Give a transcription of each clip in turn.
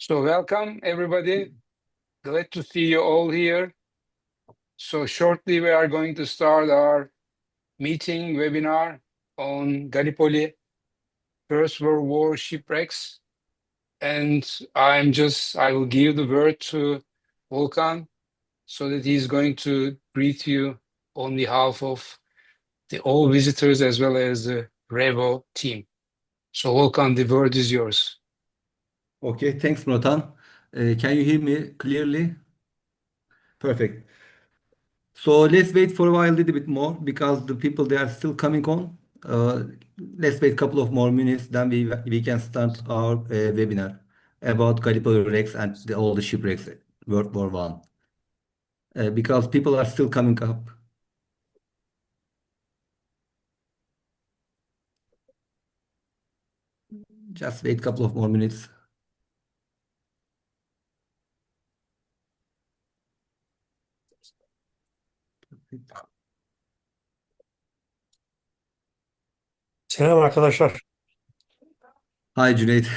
So welcome everybody. Glad to see you all here. So shortly we are going to start our meeting webinar on Gallipoli First World War shipwrecks. And I will give the word to Volkan so that he's going to greet you on behalf of all visitors as well as the rEvo team. So Volkan, the word is yours. Okay, thanks, Murathan. Can you hear me clearly? Perfect. So let's wait for a while, a little bit more, because the people they are still coming on. Uh, let's wait a couple of more minutes, then we can start our webinar about Gallipoli wrecks and all the shipwrecks World War One. Because people are still coming up. Just wait a couple of more minutes. Selam arkadaşlar. Hi, Cüneyt.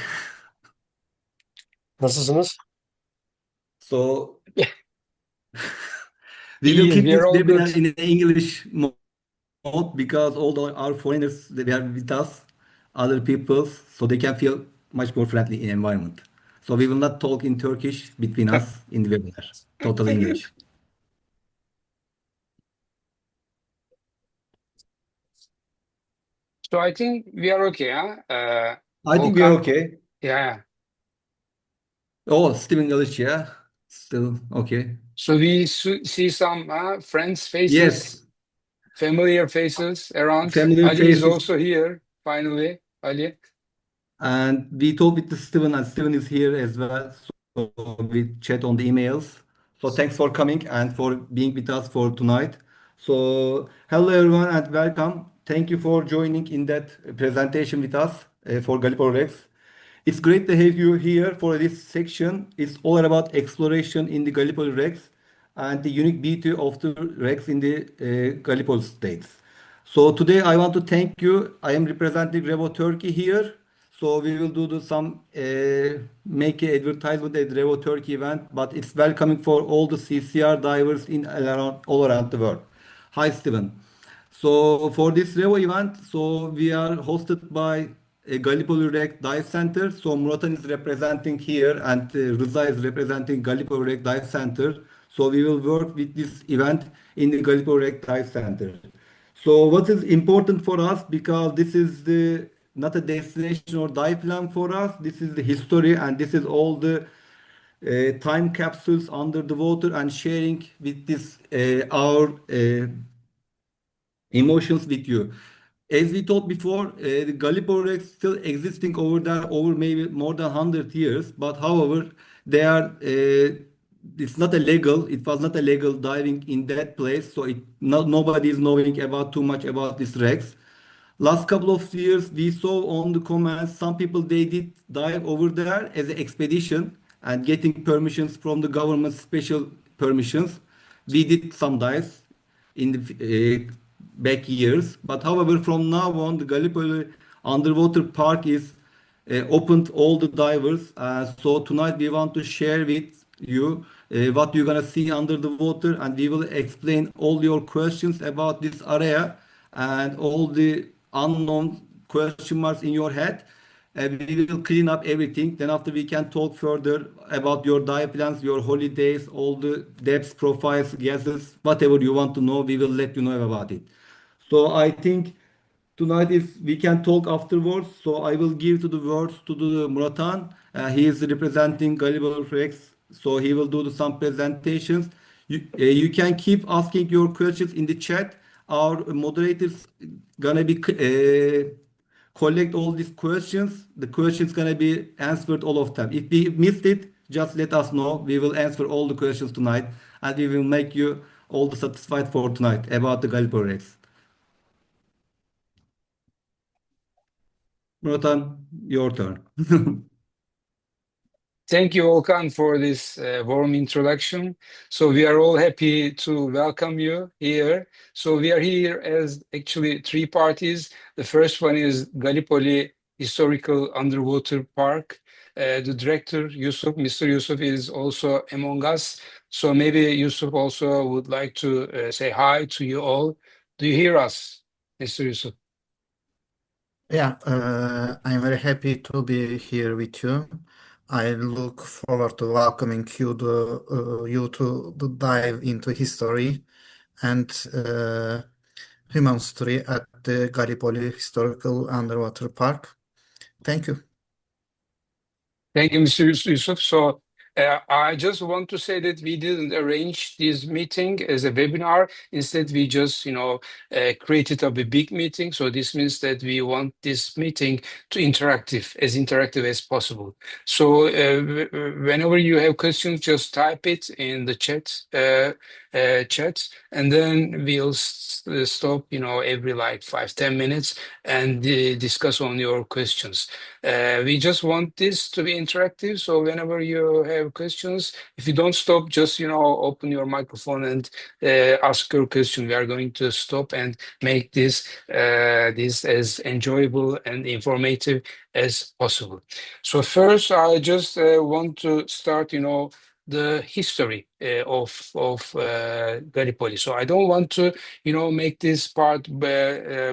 Nasılsınız? So Yeah, we will keep we are this all good. webinar in English mode because all our foreigners they are with us, other people, so they can feel much more friendly in environment. So we will not talk in Turkish between us in the webinar. Total English. So I think we are okay, huh? I think we are Volkan, okay. yeah. Oh, still English, yeah. Still okay. So we see some friends' faces, Yes, familiar faces around. familiar Ali is faces. also here, finally. Ali. And we talked with the Steven, and Steven is here as well. So we chat on the emails. So thanks for coming and for being with us for tonight. So hello everyone and welcome. Thank you for joining in that presentation with us for Gallipoli Rex. It's great to have you here for this section. It's all about exploration in the Gallipoli Rex and the unique beauty of the Rex in the Gallipoli states. So today I want to thank you. I am representing rEvo Turkey here. So we will do some make a advertisement at rEvo Turkey event, but it's welcoming for all the CCR divers in all around the world. Hi, Steven. So for this rEvo event, so we are hosted by Gallipoli Rec Dive Center. So Muratan is representing here and Rıza is representing Gallipoli Rec Dive Center. So we will work with this event in the Gallipoli Rec Dive Center. So what is important for us because this is the not a destination or dive plan for us. This is the history and this is all the time capsules under the water and sharing with this our emotions with you. As we told before, the Gallipoli wrecks still existing over there over maybe more than 100 years. But however, they are it's not illegal. It was not illegal diving in that place, so nobody is knowing about too much about these wrecks. Last couple of years, we saw on the comments some people they did dive over there as an expedition and getting permissions from the government, special permissions. We did some dives in the back years, but however, from now on, the Gallipoli Underwater Park is open to all the divers. So tonight we want to share with you what you're gonna see under the water, and we will explain all your questions about this area and all the unknown question marks in your head. We will clean up everything. Then after we can talk further about your dive plans, your holidays, all the depths, profiles, guesses, whatever you want to know, we will let you know about it. So I think tonight if we can talk afterwards. So I will give to the words to the Muratan. He is representing Gallipoli Rex. So he will do some presentations. You can keep asking your questions in the chat. Our moderators gonna be collect all these questions. The questions gonna be answered all of them. If we missed it, just let us know. We will answer all the questions tonight, and we will make you all the satisfied for tonight about the Gallipoli Rex. Murathan, your turn. Thank you, Volkan, for this warm introduction. So we are all happy to welcome you here. So we are here as actually three parties. The first one is Gallipoli Historical Underwater Park. the director, Yusuf, Mr. Yusuf is also among us. So maybe Yusuf also would like to say hi to you all. Do you hear us, Mr. Yusuf? Yeah, I'm very happy to be here with you. I look forward to welcoming you to dive into history and human history at the Gallipoli Historical Underwater Park. Thank you. Thank you, Mr. Yusuf. So I just want to say that we didn't arrange this meeting as a webinar. Instead, we just, created a big meeting. So this means that we want this meeting to as interactive as possible. So whenever you have questions, just type it in the chat, and then we'll stop, every like 5-10 minutes and discuss on your questions. We just want this to be interactive. So whenever you have questions, if you don't stop, just open your microphone and ask your question. We are going to stop and make this as enjoyable and informative as possible. So first, I just want to start, the history of Gallipoli. So I don't want to, make this part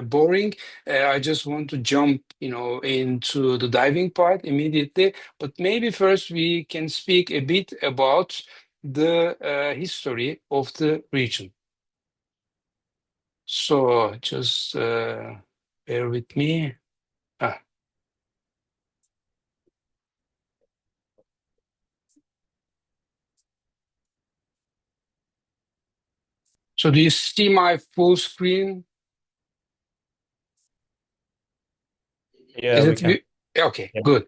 boring. I just want to jump, into the diving part immediately. But maybe first we can speak a bit about the history of the region. So just bear with me. Ah. So do you see my full screen? Yeah, Is we it can. okay, Yeah. good.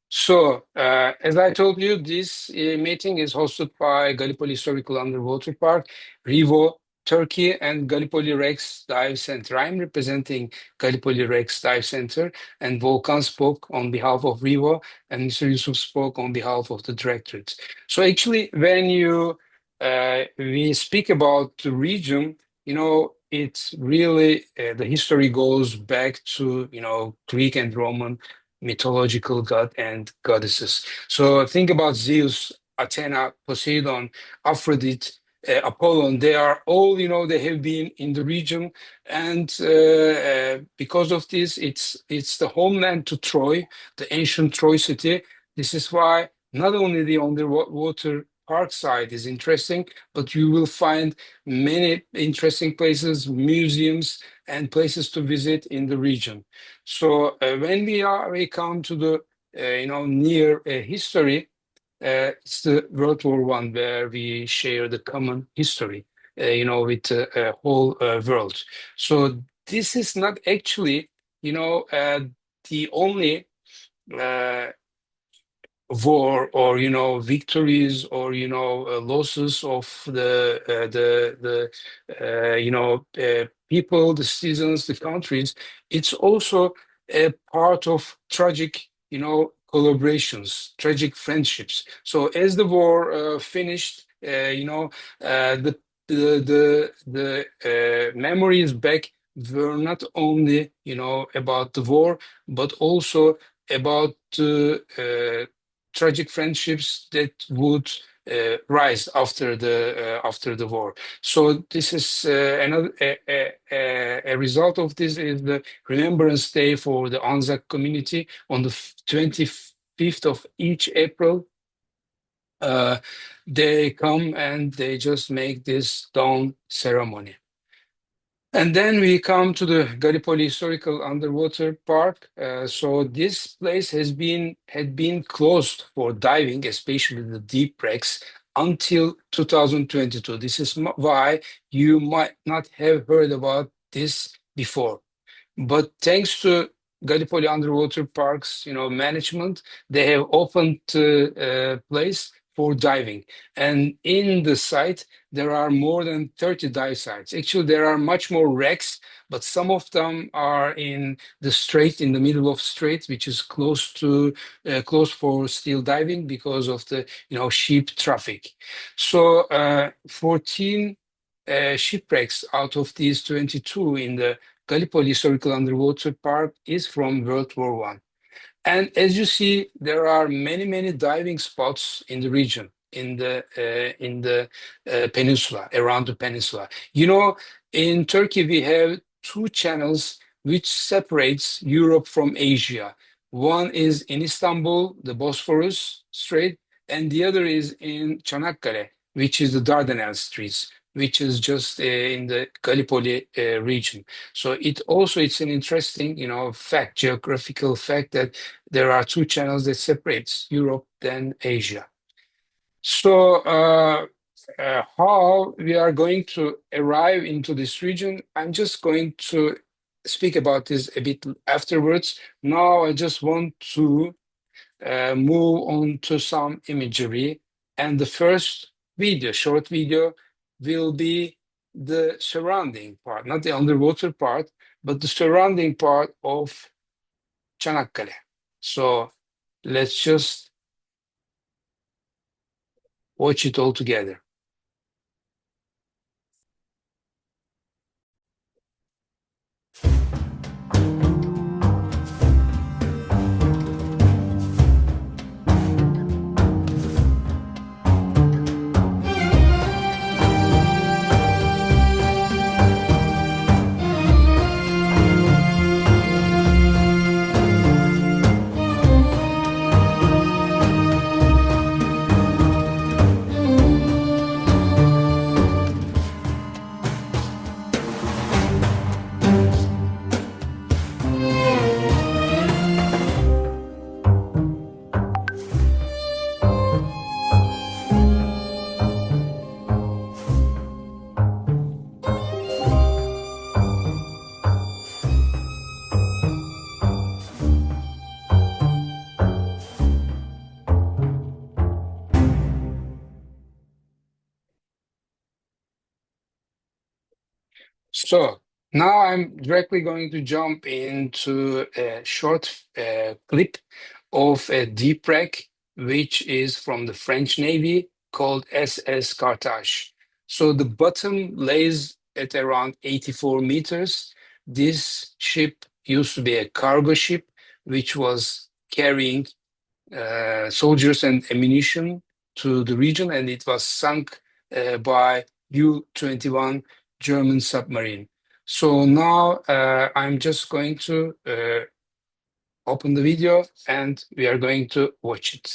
So, as I told you, this meeting is hosted by Gallipoli Historical Underwater Park, rEvo, Turkey, and Gallipoli Rex Dive Center. I'm representing Gallipoli Rex Dive Center, and Volkan spoke on behalf of rEvo, and Mr. Yusuf spoke on behalf of the directorate. So, actually, when we speak about the region, it's really the history goes back to Greek and Roman mythological god and goddesses. So think about Zeus, Athena, Poseidon, Aphrodite, Apollon. They are all, they have been in the region, and because of this, it's the homeland to Troy, the ancient Troy city. This is why not only the underwater park side is interesting, but you will find many interesting places, museums, and places to visit in the region. So when we come to the near history, it's the World War One where we share the common history, with the whole world. So this is not actually, the only uh, war or victories or losses of the people, the citizens, the countries. It's also a part of tragic collaborations, tragic friendships. So as the war finished, the memories back were not only about the war but also about tragic friendships that would rise after the war. So this is another a result of this is the Remembrance Day for the Anzac community on the 25th of each April. They come and they just make this dawn ceremony. And then we come to the Gallipoli Historical Underwater Park. So this place had been closed for diving, especially the deep wrecks, until 2022. This is why you might not have heard about this before. But thanks to Gallipoli Underwater Park's, management, they have opened place for diving. And in the site, there are more than 30 dive sites. Actually, there are much more wrecks, but some of them are in the strait, in the middle of strait, which is close for still diving because of the, ship traffic. So 14 shipwrecks out of these 22 in the Gallipoli Historical Underwater Park is from World War One. And as you see, there are many diving spots in the region, in the peninsula, around the peninsula. You know, in Turkey we have two channels which separates Europe from Asia. One is in Istanbul, the Bosphorus Strait, and the other is in Çanakkale, which is the Dardanelles Straits, which is just in the Gallipoli region. So it's an interesting, fact, geographical fact that there are two channels that separates Europe than Asia. So how we are going to arrive into this region, I'm just going to speak about this a bit afterwards. Now I just want to move on to some imagery. And the first video, short video, will be the surrounding part, not the underwater part, but the surrounding part of Çanakkale. So let's just watch it all together. So now I'm directly going to jump into a short clip of a deep wreck, which is from the French Navy called SS Carthage. So the bottom lays at around 84 meters. This ship used to be a cargo ship, which was carrying soldiers and ammunition to the region, and it was sunk by U-21 German submarine. So now I'm just going to open the video and we are going to watch it.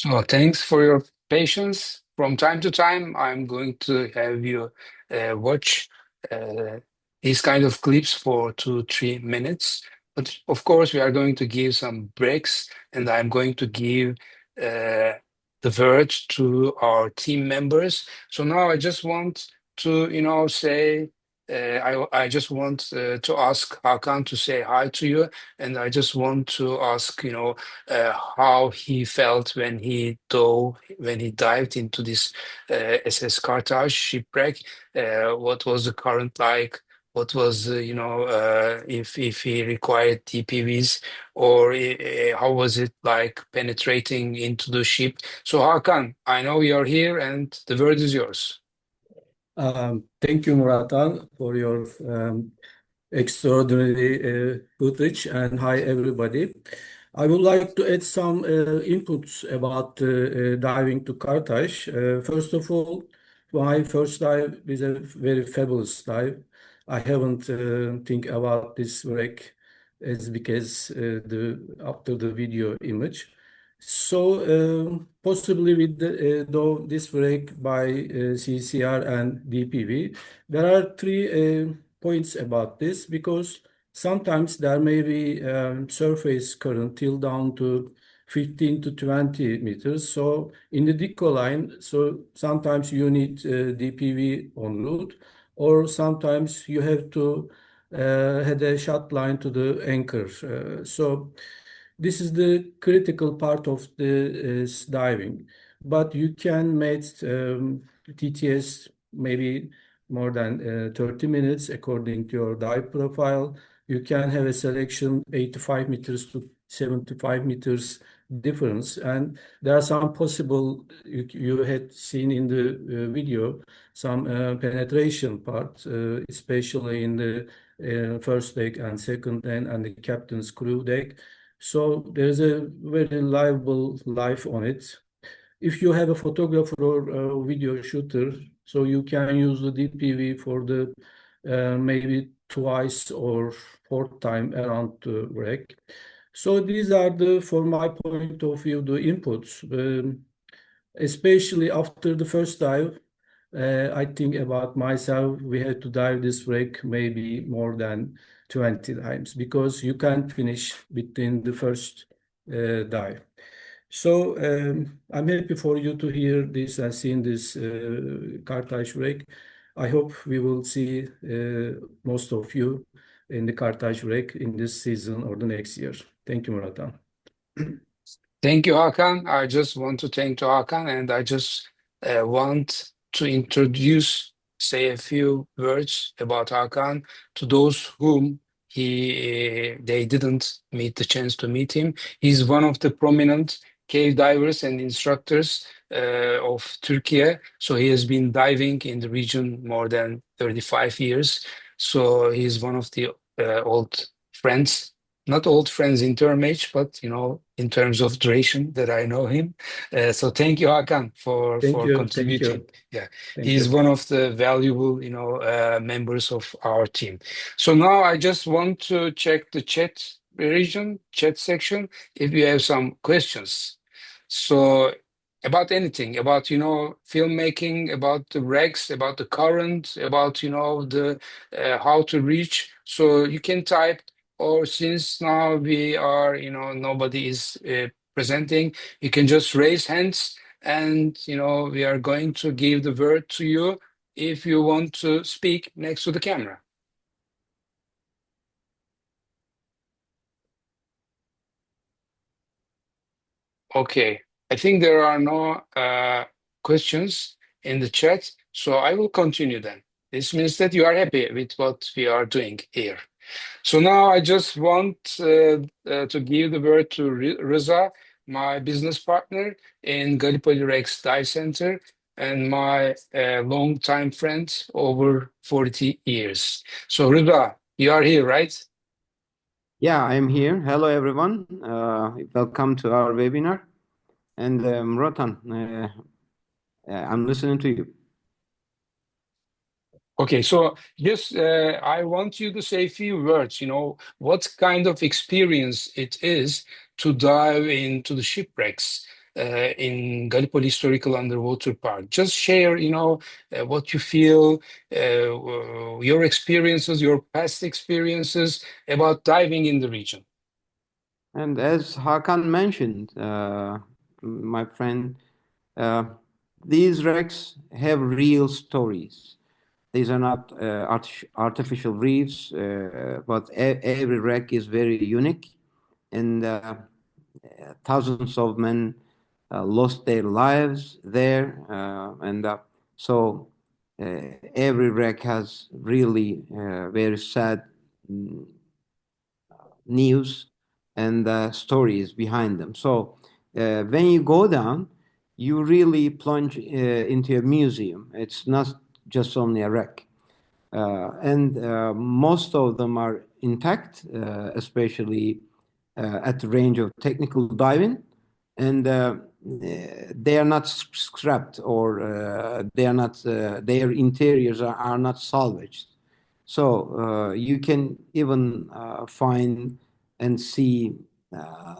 So thanks for your patience. From time to time, I'm going to have you watch uh, these kind of clips for 2, 3 minutes. But of course, we are going to give some breaks, and I'm going to give the word to our team members. So now I just want to, say, I just want to ask Hakan to say hi to you, and I just want to ask, how he felt when he dived into this SS Carthage shipwreck. What was the current like? What was if he required TPVs, or how was it like penetrating into the ship? So Hakan, I know you're here, and the word is yours. Thank you, Muratan, for your extraordinary footage, and hi everybody. I would like to add some inputs about diving to Carthage. First of all, my first dive is a very fabulous dive. I haven't think about this wreck as because the after the video image. So possibly with though this wreck by CCR and DPV, there are three points about this because sometimes there may be surface current till down to 15 to 20 meters. So in the deco line, so sometimes you need DPV en route, or sometimes you have to had a shut line to the anchor. So this is the critical part of the diving, but you can make TTS maybe more than 30 minutes according to your dive profile. You can have a selection 85 meters to 75 meters difference, and there are some possible you had seen in the video some penetration part, especially in the first deck and second deck and the captain's crew deck. So there's a very livable life on it. If you have a photographer or a video shooter, so you can use the DPV for the maybe twice or fourth time around the wreck. So these are the, for my point of view, the inputs. Especially after the first dive, I think about myself, we had to dive this wreck maybe more than 20 times because you can't finish within the first dive. So I'm happy for you to hear this and seeing this Carthage wreck. I hope we will see most of you in the Carthage wreck in this season or the next year. Thank you, Muratan. Thank you, Hakan. I just want to thank to Hakan, and I just want to say a few words about Hakan to those whom they didn't meet the chance to meet him. He's one of the prominent cave divers and instructors of Turkiye. So he has been diving in the region more than 35 years. So he's one of the old friends, not old friends in term age, but in terms of duration that I know him. So thank you, Hakan, for Thank you. Thank contributing. you. Yeah, Thank he's you. one of the valuable, members of our team. So now I just want to check the chat section, if you have some questions. So about anything, about filmmaking, about the regs, about the current, about the how to reach. So you can type, or since now we are, nobody is presenting, you can just raise hands, and we are going to give the word to you if you want to speak next to the camera. Okay, I think there are no questions in the chat, so I will continue then. This means that you are happy with what we are doing here. So now I just want to give the word to Reza, my business partner in Gallipoli Rex Dive Center, and my longtime friend over 40 years. So Reza, you are here, right? Yeah, I'm here. Hello, everyone. Welcome to our webinar. And Rotan, I'm listening to you. Okay, so just I want you to say a few words, what kind of experience it is to dive into the shipwrecks. in Gallipoli Historical Underwater Park. Just share, what you feel, your experiences, your past experiences about diving in the region. And as Hakan mentioned, my friend, uh, these wrecks have real stories. These are not artificial reefs, but every wreck is very unique, and thousands of men lost their lives there, and so uh, every wreck has really very sad mm, news and stories behind them. So when you go down, you really plunge into a museum. It's not just only a wreck. And most of them are intact, especially at the range of technical diving, and they are not scrapped or they are not their interiors are not salvaged. So you can even find and see uh,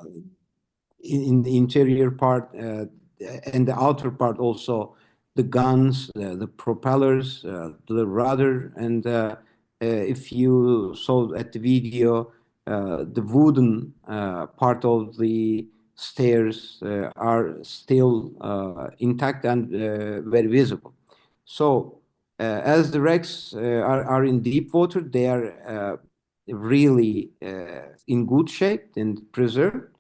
in the interior part and the outer part also the guns, the propellers, the rudder, and if you saw at the video, the wooden part of the stairs are still intact and very visible. So as the wrecks are in deep water, they are really in good shape and preserved.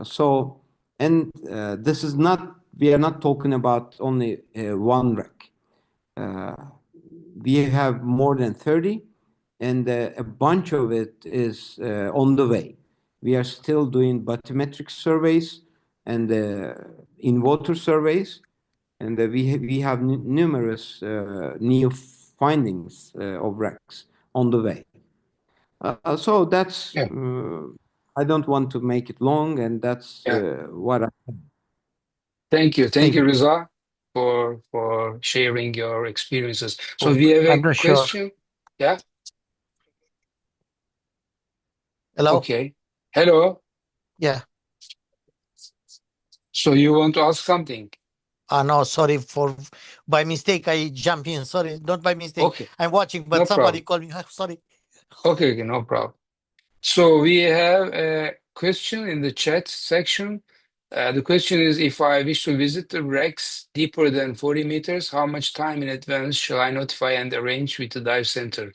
So, and this is not, we are not talking about only one wreck. Uh, we have more than 30, and a bunch of it is on the way. We are still doing bathymetric surveys and in-water surveys, and we have numerous new findings of wrecks on the way. So that's, Yeah, I don't want to make it long, and that's yeah. what I Thank you. Thank you, think. Riza, for sharing your experiences. So Oh, we have I'm a not sure. question. Yeah. Hello? Okay. Hello. Yeah. So you want to ask something? No, sorry for by mistake I jump in. Sorry, not by mistake. Okay. I'm watching, but No somebody problem. called me. Sorry. Okay, no problem. So we have a question in the chat section. The question is, if I wish to visit the wrecks deeper than 40 meters, how much time in advance shall I notify and arrange with the dive center?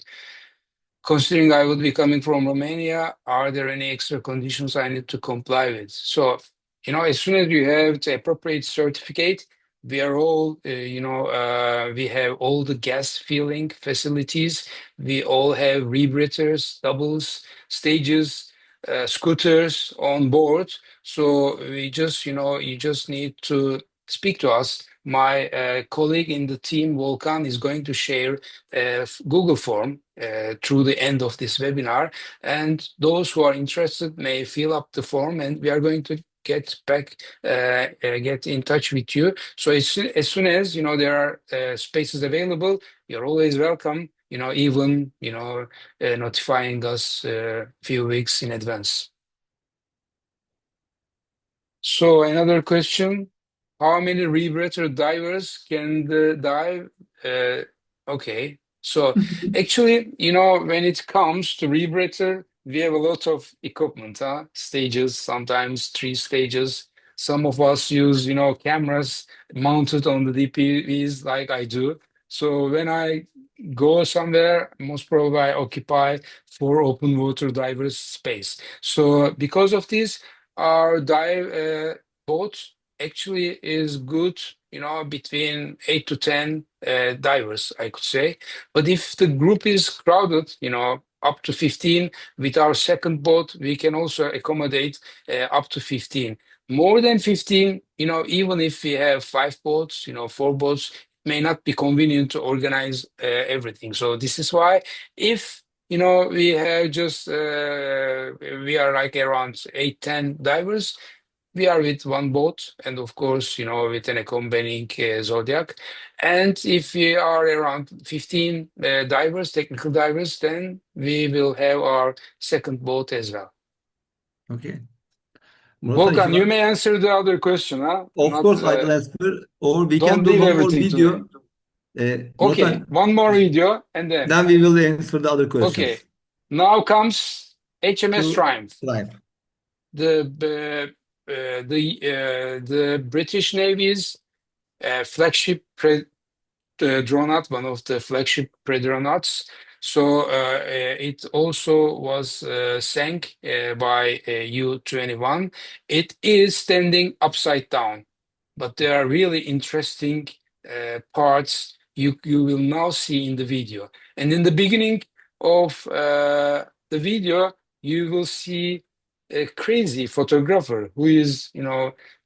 Considering I would be coming from Romania, are there any extra conditions I need to comply with? So, as soon as you have the appropriate certificate, we are all, we have all the gas filling facilities. We all have rebreathers, doubles, stages, scooters on board. So we just, you just need to speak to us. My colleague in the team, Volkan, is going to share Google form through the end of this webinar, and those who are interested may fill up the form, and we are going to get in touch with you. So as soon as there are spaces available, you're always welcome. Even notifying us a few weeks in advance. So another question: how many rebreather divers can dive? Okay, so actually, when it comes to rebreather, we have a lot of equipment, stages, sometimes 3 stages. Some of us use, cameras mounted on the DPVs like I do. So when I go somewhere, most probably I occupy 4 open water divers space. So because of this, our dive boat actually is good, between 8 to 10 divers, I could say. But if the group is crowded, up to 15, with our second boat, we can also accommodate up to 15. More than 15, even if we have 5 boats, 4 boats, it may not be convenient to organize everything. So this is why if we have just we are like around 8, 10 divers. We are with one boat, and of course, with an accompanying Zodiac. And if we are around 15 divers, technical divers, then we will have our second boat as well. Okay. Murat, if Volkan, you you want, may answer the other question, huh? of Not, course I will answer, or we can don't do leave one more everything to me. video. Okay, Murat, one more video and then, then we will answer the other okay. questions. Now comes HMS To Triumph, Triumph. the British Navy's flagship dreadnought, one of the flagship dreadnoughts. So it also was sank by U-21. It is standing upside down, but there are really interesting parts you will now see in the video. And in the beginning of the video, you will see a crazy photographer who is,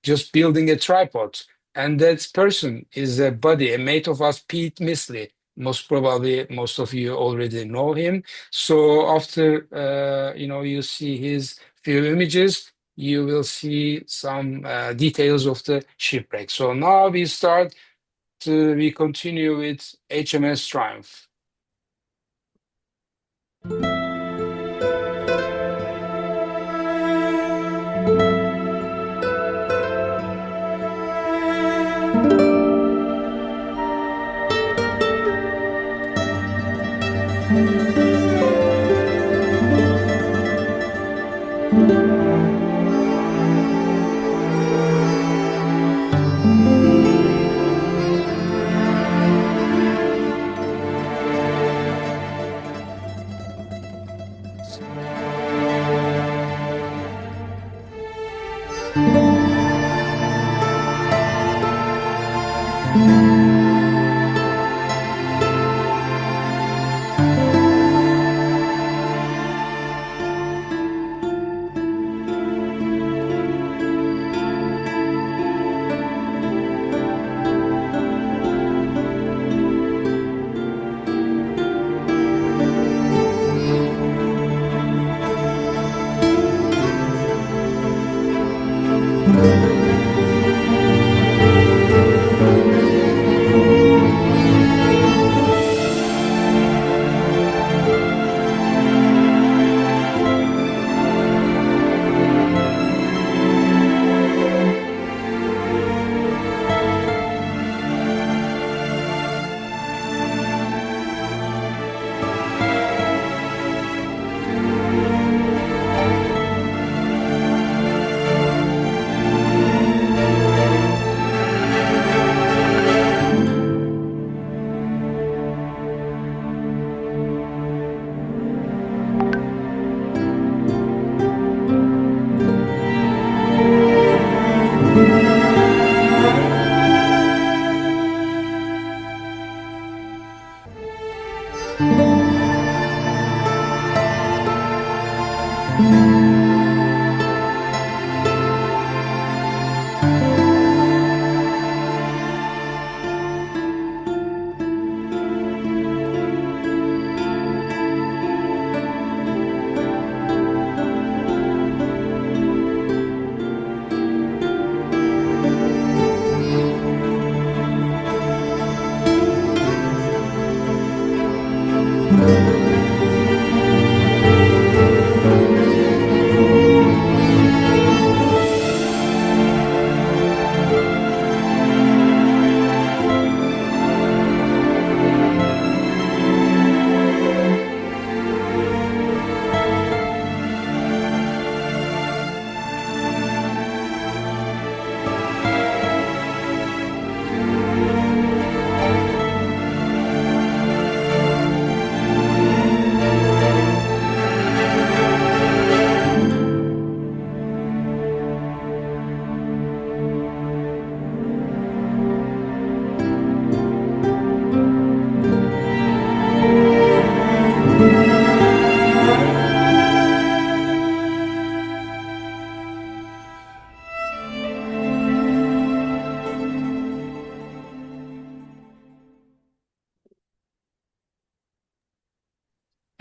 just building a tripod. And that person is a buddy, a mate of us, Pete Misley. Most probably, most of you already know him. So after you see his few images, you will see some details of the shipwreck. So now we continue with HMS Triumph.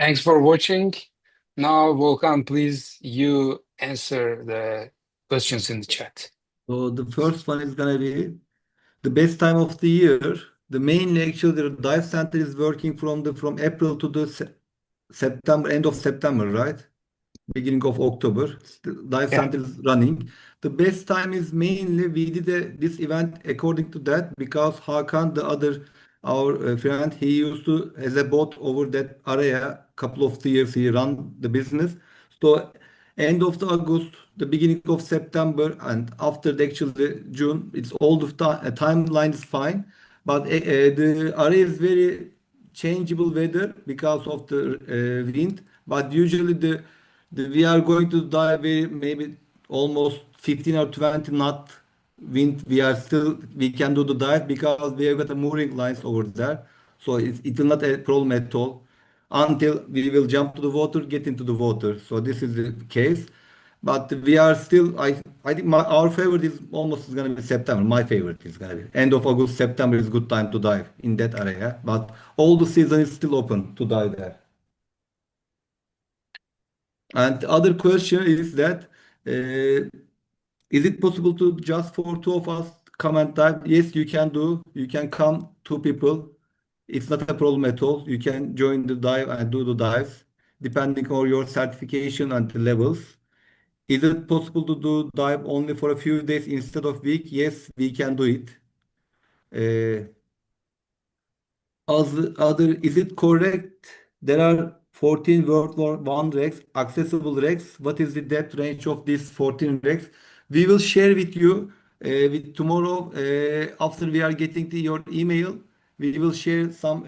Thanks for watching. Now, Volkan, please, you answer the questions in the chat. So the first one is gonna be the best time of the year. The main actually the dive center is working from April to the September, end of September, right? beginning of October. Dive Yeah. center is running. The best time is mainly we did this event according to that because Hakan, the other our friend, he used to as a boat over that area. Couple of years he run the business. So end of the August, the beginning of September, and after the actually June, it's all the timeline is fine. But the area is very changeable weather because of the wind. But usually the we are going to dive maybe almost 15 or 20 knot wind. We can do the dive because we have got a mooring lines over there. So it will not a problem at all until we will jump to the water, get into the water. So this is the case. But we are still, I think our favorite is almost going to be September. My favorite is going to be end of August, September is good time to dive in that area. But all the season is still open to dive there. And the other question is that is it possible to just for two of us come and dive? Yes, you can do. You can come two people. It's not a problem at all. You can join the dive and do the dives depending on your certification and the levels. Is it possible to do dive only for a few days instead of week? Yes, we can do it. Uh, is it correct? There are 14 World War One wrecks, accessible wrecks. What is the depth range of these 14 wrecks? We will share with you with tomorrow after we are getting your email. We will share some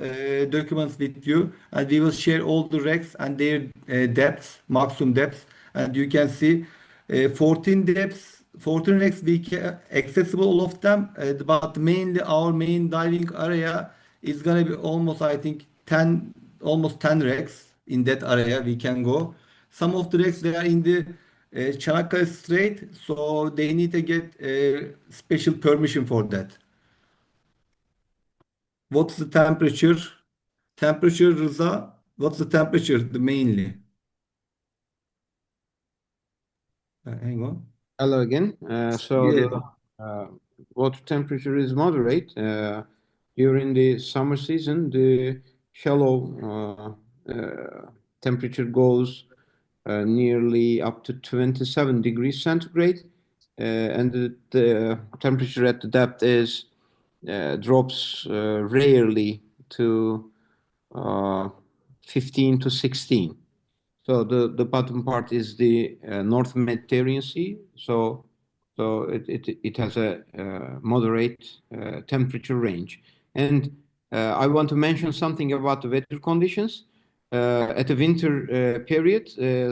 documents with you, and we will share all the wrecks and their depths, maximum depths, and you can see 14 depths, 14 wrecks. We can accessible all of them, but mainly our main diving area is gonna be almost, I think, 10, almost 10 wrecks in that area we can go. Some of the wrecks they are in the Çanakkale Strait, so they need to get special permission for that. What's the temperature? Temperature, Rıza. What's the temperature? The mainly. Hang on. Hello again. So Yeah. the water temperature is moderate. During the summer season, the shallow temperature goes nearly up to 27 degrees centigrade, and the temperature at the depth is drops rarely to uh, 15 to 16. So the bottom part is the North Mediterranean Sea. So it has a moderate temperature range. And I want to mention something about the weather conditions. At the winter period,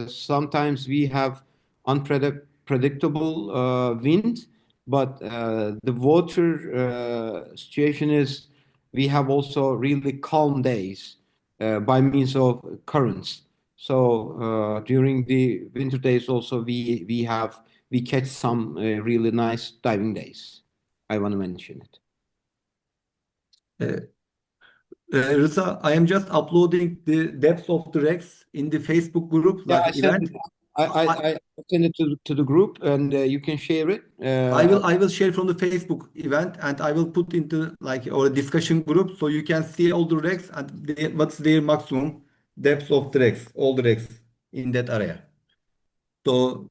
sometimes we have unpredictable wind, but the water situation is we have also really calm days by means of currents. So during the winter days also we catch some really nice diving days. I want to mention it. Uh, Rıza, I am just uploading the depths of the wrecks in the Facebook group, Yeah, like I sent event. it. I sent it to the group, and you can share it. I will share from the Facebook event and I will put into like or discussion group so you can see all the wrecks and what's their maximum depth of the wrecks, all the wrecks in that area. So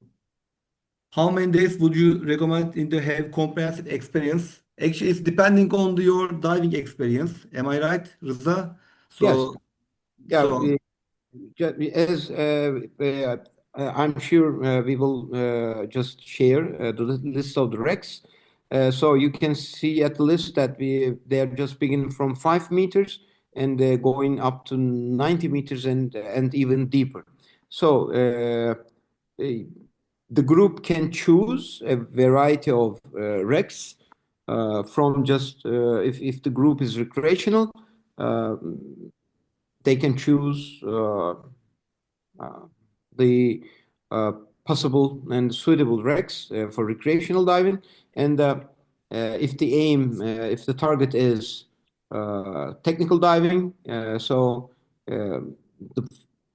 how many days would you recommend in to have comprehensive experience? Actually, it's depending on your diving experience. Am I right, Rıza? Yes. So Yeah. so As I'm sure we will just share the list of the wrecks. So you can see at the list that they are just beginning from 5 meters and going up to 90 meters and even deeper. So the group can choose a variety of wrecks from just if the group is recreational, uh, they can choose uh, the possible and suitable wrecks for recreational diving. And if the aim, if the target is technical diving, so the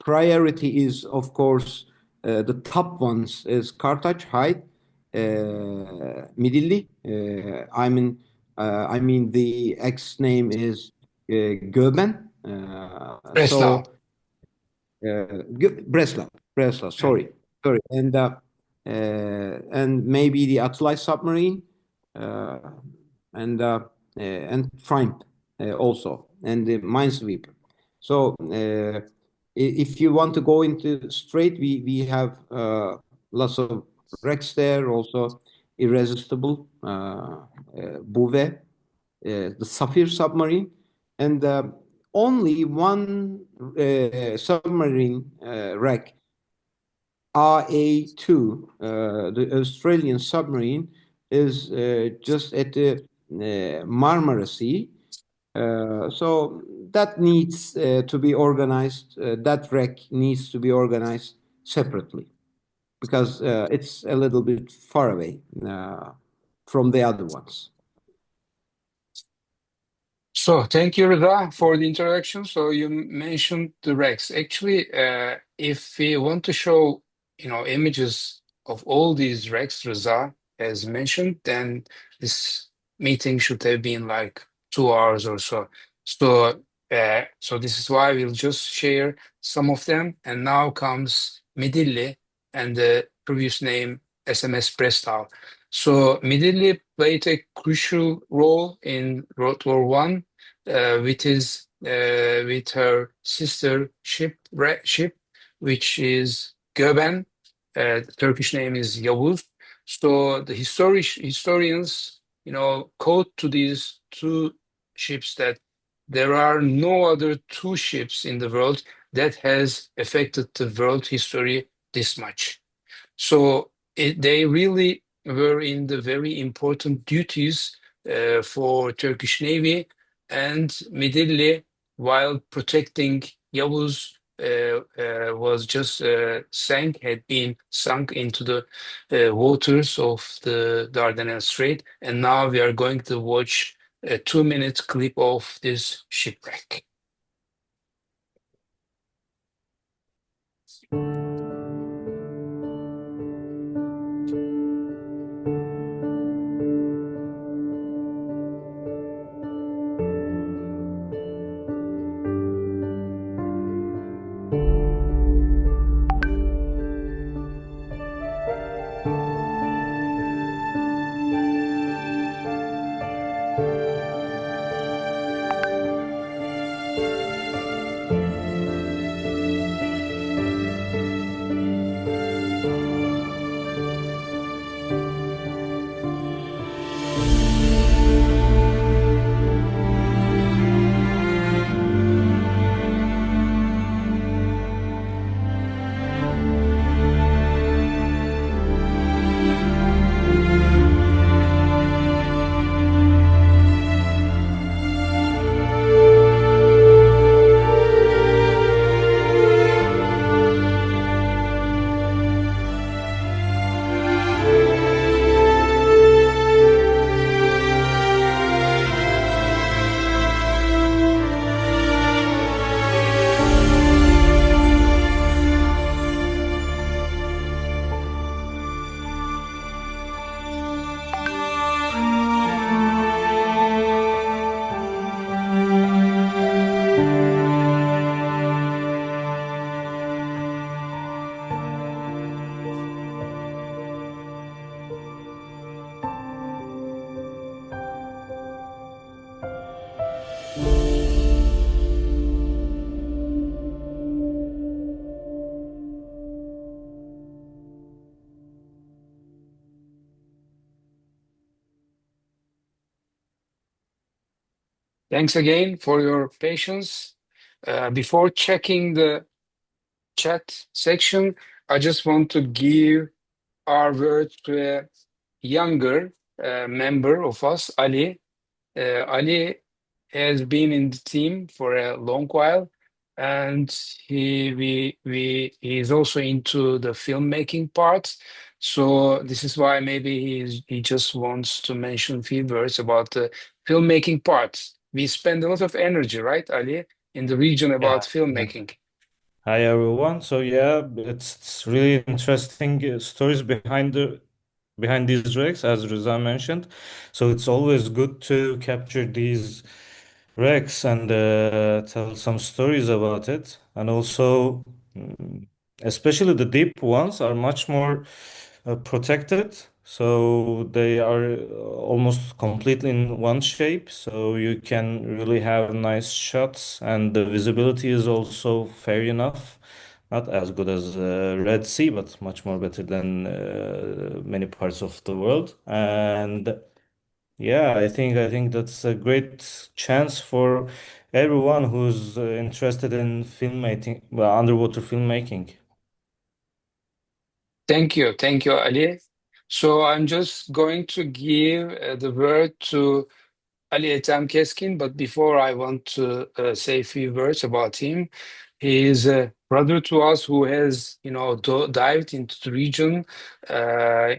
priority is, of course, the top ones is Kartaç, height, Midilli. I mean the X name is Göben. Breslau. Breslau, sorry. sorry, and maybe the Atılay submarine, uh, and Triumph also, and the Minesweeper. So if you want to go into straight, we have lots of wrecks there, also Irresistible, Bouvet, the Sapphire submarine, and only one submarine wreck, RA2, the Australian submarine, is just at the Marmara Sea. So that needs to be organized. That wreck needs to be organized separately because it's a little bit far away from the other ones. So thank you, Rıza, for the introduction. So you mentioned the Rex. Actually, if we want to show, images of all these Rex Rıza has mentioned, then this meeting should have been like 2 hours or so. So this is why we'll just share some of them. And now comes Midilli and the previous name SMS Brestow. So Midilli played a crucial role in World War One with her sister ship, which is Göben. The Turkish name is Yavuz. So the historians, quote to these two ships that there are no other two ships in the world that has affected the world history this much. So they really were in the very important duties for Turkish Navy, and Midilli, while protecting Yavuz, was just had been sunk into the waters of the Dardanelles Strait, and now we are going to watch a 2-minute clip of this shipwreck. Thanks again for your patience. Before checking the chat section, I just want to give our word to a younger member of us, Ali. Ali has been in the team for a long while, and he is also into the filmmaking part. So this is why maybe he just wants to mention a few words about the filmmaking part. We spend a lot of energy, right, Ali, in the region about filmmaking. Hi everyone. So yeah, it's really interesting stories behind these wrecks, as Rıza mentioned. So it's always good to capture these wrecks and tell some stories about it. And also, especially the deep ones, are much more protected. So they are almost completely in one shape. So you can really have nice shots, and the visibility is also fair enough. Not as good as Red Sea, but much more better than many parts of the world. And yeah, I think that's a great chance for everyone who's interested in filmmaking, well, underwater filmmaking. Thank you, Ali. So I'm just going to give the word to Ali Ethem Keskin, but before I want to say a few words about him. He is a brother to us who has, dived into the region uh,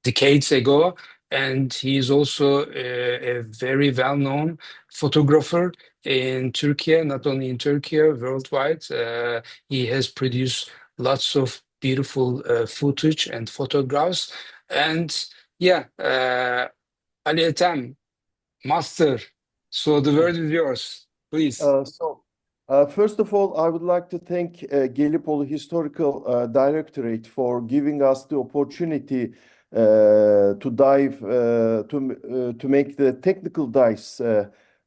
decades ago, and he is also a very well-known photographer in Turkey, not only in Turkey, worldwide. He has produced lots of beautiful footage and photographs, and yeah, Ali Ethem, Master. So the word is yours, please. First of all, I would like to thank Gallipoli Historical Directorate for giving us the opportunity to dive to make the technical dives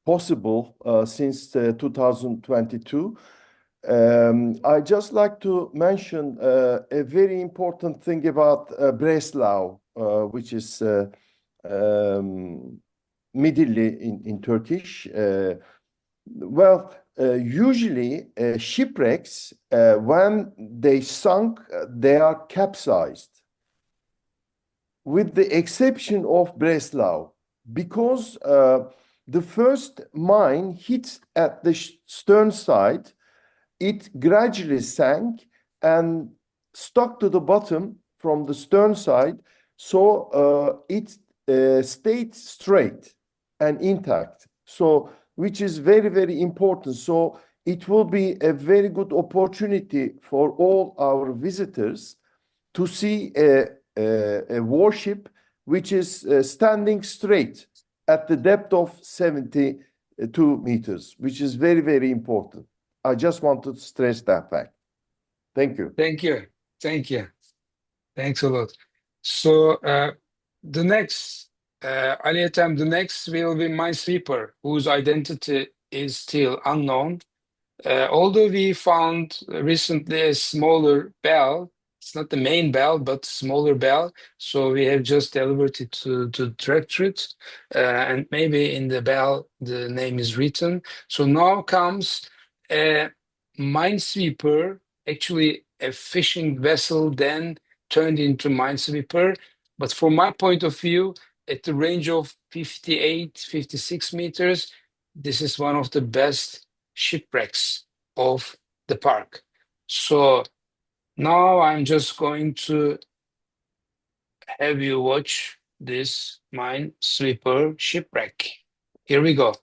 possible since 2022. I just like to mention a very important thing about Breslau, which is Midilli in Turkish. Usually shipwrecks, when they sunk, they are capsized, with the exception of Breslau, because the first mine hit at the stern side, it gradually sank and stuck to the bottom from the stern side, so it stayed straight and intact. So, which is very, very important. So it will be a very good opportunity for all our visitors to see a warship which is standing straight at the depth of 72 meters, which is very, very important. I just want to stress that fact. Thank you. Thank you. Thank you. Thanks a lot. So the next, Ali Ethem, the next will be Minesweeper, whose identity is still unknown. Although we found recently a smaller bell, it's not the main bell, but smaller bell. So we have just delivered it to directorate, and maybe in the bell the name is written. So now comes a minesweeper, actually a fishing vessel, then turned into minesweeper. But from my point of view, at the range of 58, 56 meters, this is one of the best shipwrecks of the park. So now I'm just going to have you watch this minesweeper shipwreck. Here we go.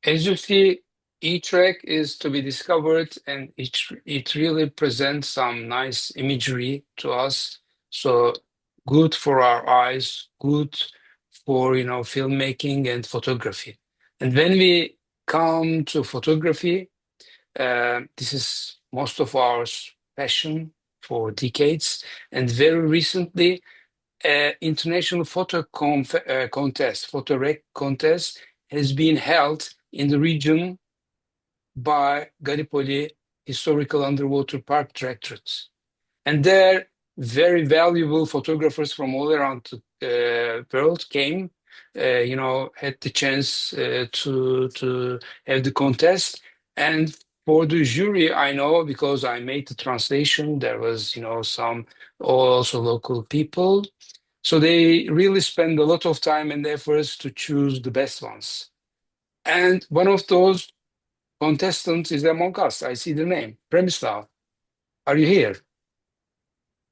As you see, each wreck is to be discovered, and it really presents some nice imagery to us. So good for our eyes, good for filmmaking and photography. And when we come to photography, this is most of our passion for decades. And very recently, international contest, photo rec contest, has been held in the region by Gallipoli Historical Underwater Park Directorate. And there, very valuable photographers from all around the world came, had the chance to have the contest. And for the jury, I know because I made the translation, there was, some also local people. So they really spend a lot of time and efforts to choose the best ones. And one of those contestants is among us. I see the name, Premislav. Are you here?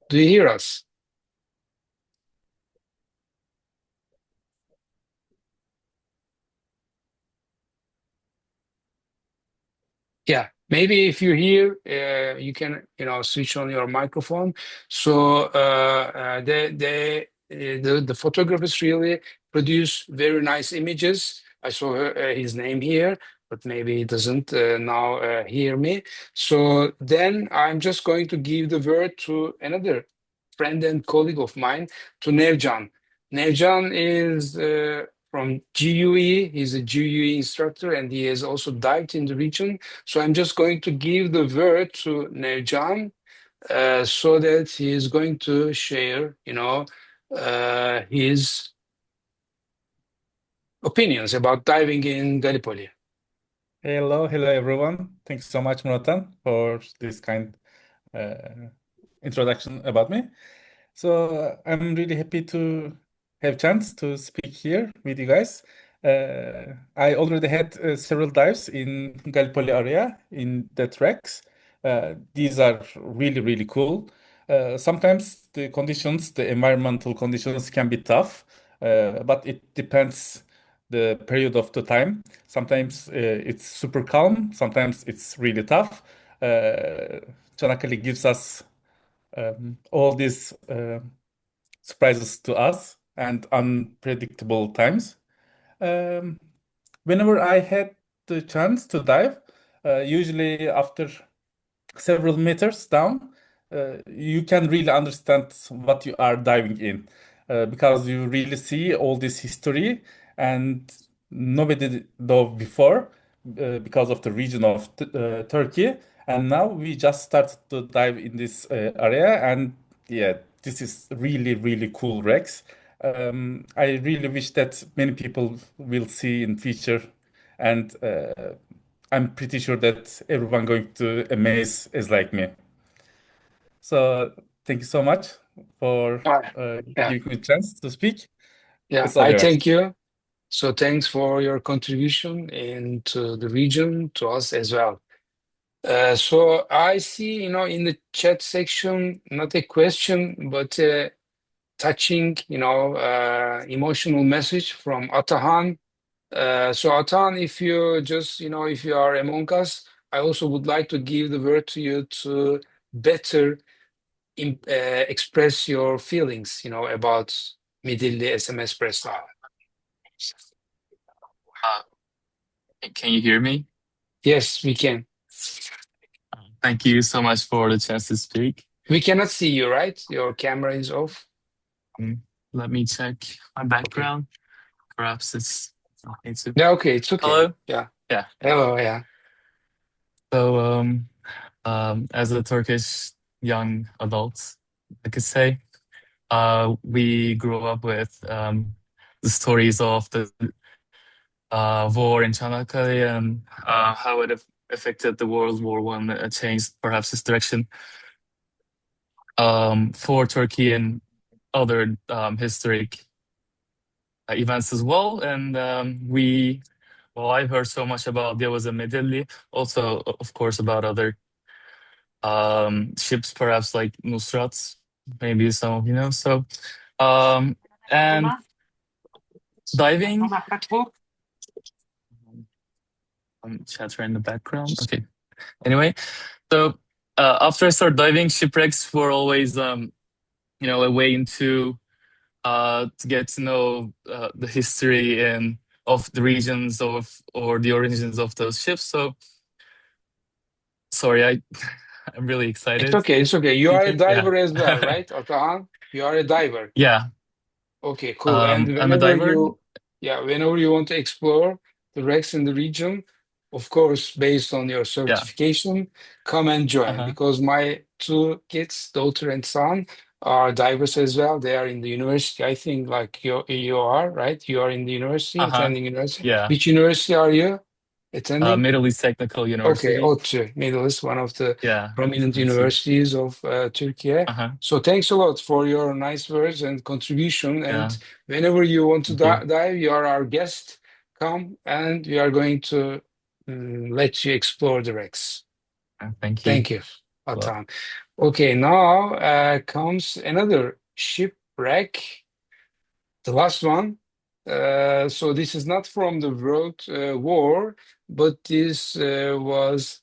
Do you hear us? Yeah, maybe if you're here, you can, switch on your microphone. So the photographers really produce very nice images. I saw his name here, but maybe he doesn't now hear me. So then I'm just going to give the word to another friend and colleague of mine, to Nevcan. Nevcan is from GUE. He's a GUE instructor, and he has also dived in the region. So I'm just going to give the word to Nevcan so that he is going to share, his opinions about diving in Gallipoli. Hello everyone. Thanks so much, Muratan, for this kind uh, introduction about me. So I'm really happy to have chance to speak here with you guys. I already had several dives in Gallipoli area in the tracks. These are really cool. Sometimes the environmental conditions can be tough, but it depends the period of the time. Sometimes it's super calm, sometimes it's really tough. Çanakkale gives us all these surprises to us and unpredictable times. Um, Whenever I had the chance to dive, usually after several meters down, you can really understand what you are diving in because you really see all this history and nobody dove before because of the region of Turkey. And now we just started to dive in this area, and yeah, this is really cool wrecks. I really wish that many people will see in future, and I'm pretty sure that everyone going to amaze is like me. So thank you so much for Yeah, giving me a chance to speak. yeah, It's all I yours. thank you. So thanks for your contribution into the region, to us as well. So I see, in the chat section, not a question, but a touching, emotional message from Atahan. So Atahan, if you just, if you are among us, I also would like to give the word to you to better express your feelings, about Midilli SMS Breslau. Uh, can you hear me? Yes, we can. Thank you so much for the chance to speak. We cannot see you, right? Your camera is off. Let me check my background. Perhaps it's okay too. Yeah, okay, it's okay. Hello? Yeah. Yeah. Hello, yeah. So, as a Turkish young adult, I could say, we grew up with the stories of the war in Çanakkale and how it affected the World War One, changed perhaps its direction for Turkey and other historic events as well. And I've heard so much about Yavuz Medilli, also, of course, about other ships, perhaps like Nusrat, maybe some of you know. So, and diving chatter in the background. Okay. Anyway, so after I started diving, shipwrecks were always a way into to get to know the history and of the regions or the origins of those ships. So sorry, I'm really It's excited okay. It's okay. You are a speaking. Yeah. diver as well, right, Atahan? You are a diver. Yeah. Okay, cool. And I'm a diver. whenever you want to explore the wrecks in the region, of course, based on your Yeah. certification, come and join because my two kids, daughter and son, are divers as well. They are in the university, I think, like you are, right? You are in the university, attending university. Yeah. Which university are you attending? Middle East Technical Okay, University. ODTÜ, Middle East, one of the Yeah. prominent Thank you. universities of Turkey. So thanks a lot for your nice words and contribution. Yeah. And whenever you want to Thank you. dive, you are our guest. Come and we are going to let you explore the wrecks. Thank you. Thank you, Well, Atan. Okay, now comes another shipwreck, the last one. So this is not from the World War, but this was,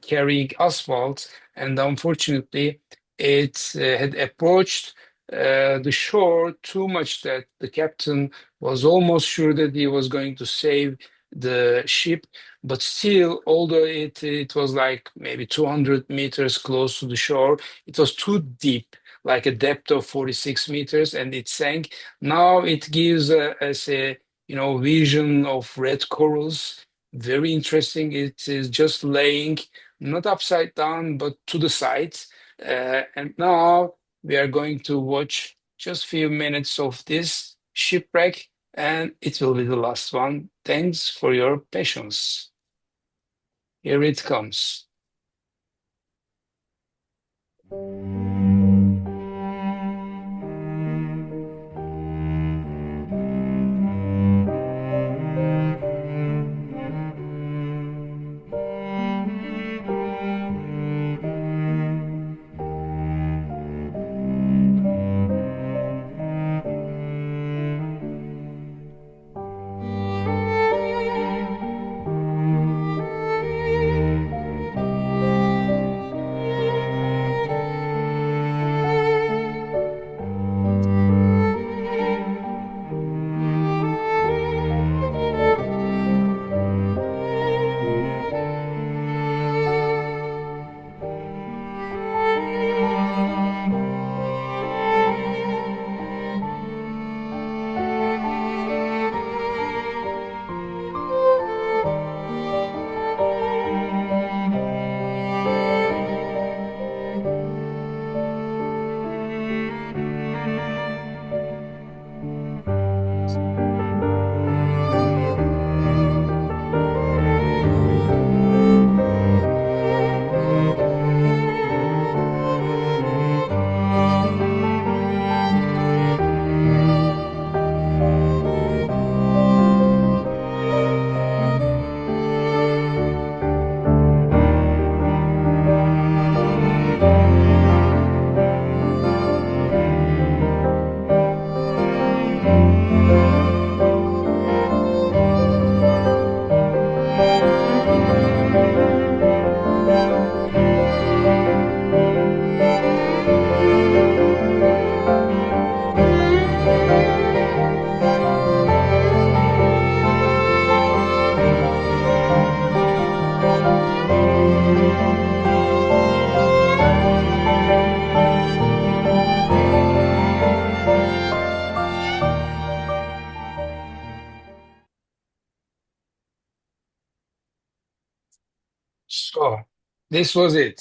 carrying asphalt, and unfortunately, it had approached the shore too much that the captain was almost sure that he was going to save the ship, but still, although it was like maybe 200 meters close to the shore, it was too deep, like a depth of 46 meters, and it sank. Now it gives us a vision of red corals. Very interesting. It is just laying not upside down but to the side. And now we are going to watch just few minutes of this shipwreck, and it will be the last one. Thanks for your patience. Here it comes. So this was it.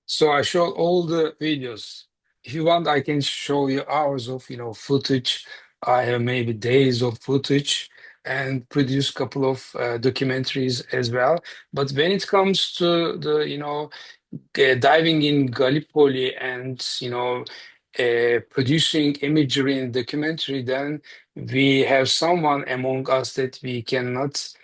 So I showed all the videos. If you want, I can show you hours of footage. I have maybe days of footage and produce a couple of documentaries as well. But when it comes to the diving in Gallipoli and producing imagery and documentary, then we have someone among us that we cannot